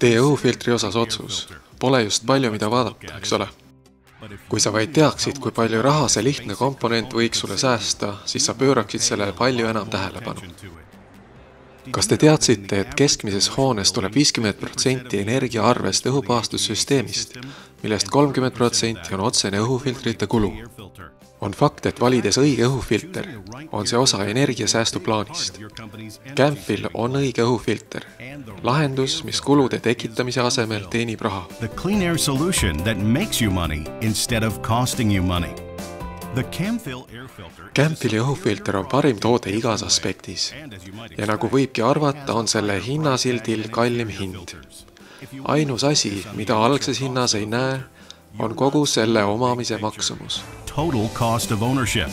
Tee õhufiltri osas otsus. Pole just palju, mida vaadata, eks ole? Kui sa vaid teaksid, kui palju raha see lihtne komponent võiks sulle säästa, siis sa pööraksid sellele palju enam tähelepanu. Kas te teadsite, et keskmises hoones tuleb 50% energia arvest õhupaastussüsteemist, millest 30% on otsene õhufiltrite kulu? On fakt, et valides õige õhufilter, on see osa energiasäästuplaanist. Campfil on õige õhufilter. Lahendus, mis kulude tekitamise asemel teenib raha. The clean air solution that makes you money instead of costing you money. The Camfil air filter. Campfili õhufilter on parim toode igas aspektis. Ja nagu võibki arvata, on selle hinnasildil kallim hind. Ainus asi, mida algses hinnas ei näe, on kogu selle omamise maksumus. Total cost of ownership.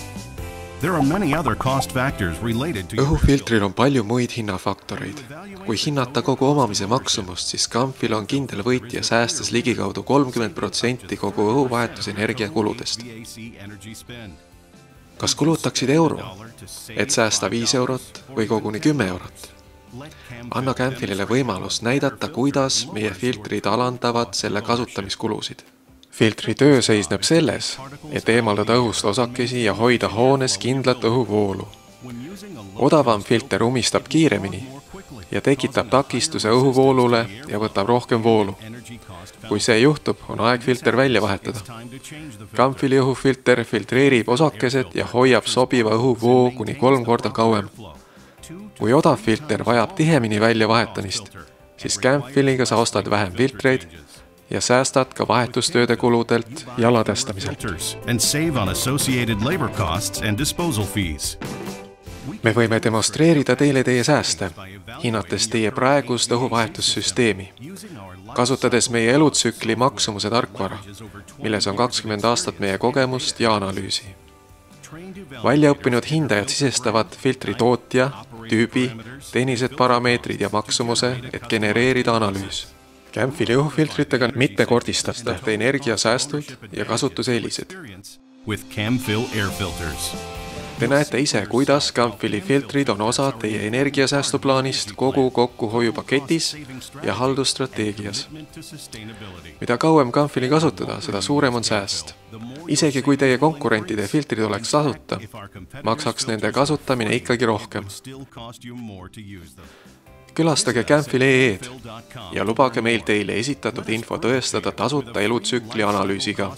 There are many other cost factors related to õhufiltril on palju muid hinnafaktoreid. Kui hinnata kogu omamise maksumust, siis Campfil on kindel võitja säästes ligikaudu 30% kogu õhuvahetusenergia kuludest. Kas kulutaksid euro, et säästa 5 eurot või koguni 10 eurot? Anna Campfilile võimalus näidata, kuidas meie filtrid alandavad selle kasutamiskulusid. Filtri töö seisneb selles, et eemaldada õhust osakesi ja hoida hoones kindlat õhuvoolu. Odavam filter umistab kiiremini ja tekitab takistuse õhuvoolule ja võtab rohkem voolu. Kui see juhtub, on aeg filter välja vahetada. Campfili õhufilter filtreerib osakesed ja hoiab sobiva õhuvoo kuni 3 korda kauem. Kui odav filter vajab tihemini välja vahetamist, siis Campfiliga sa ostad vähem filtreid ja säästad ka vahetustööde kuludelt ja ladestamiselt. and save on associated labor costs and disposal fees. Me võime demonstreerida teile teie sääste, hinnates teie praegust õhuvahetussüsteemi, kasutades meie elutsükli maksumuse tarkvara, milles on 20 aastat meie kogemust ja analüüsi. Väljaõppinud hindajad sisestavad filtri tootja, tüübi, tehnilised parameetrid ja maksumuse, et genereerida analüüs. Campfili õhufiltritega mitmekordistate energiasäästuid ja kasutuseelised. With Camfil air filters. Te näete ise, kuidas Campfili filtrid on osa teie energiasäästuplaanist kogu kokkuhoiupaketis ja haldusstrateegias. Mida kauem Campfili kasutada, seda suurem on sääst. Isegi kui teie konkurentide filtrid oleks tasuta, maksaks nende kasutamine ikkagi rohkem. Külastage Campfil.ee-d ja lubage meil teile esitatud info tõestada tasuta elutsükli analüüsiga.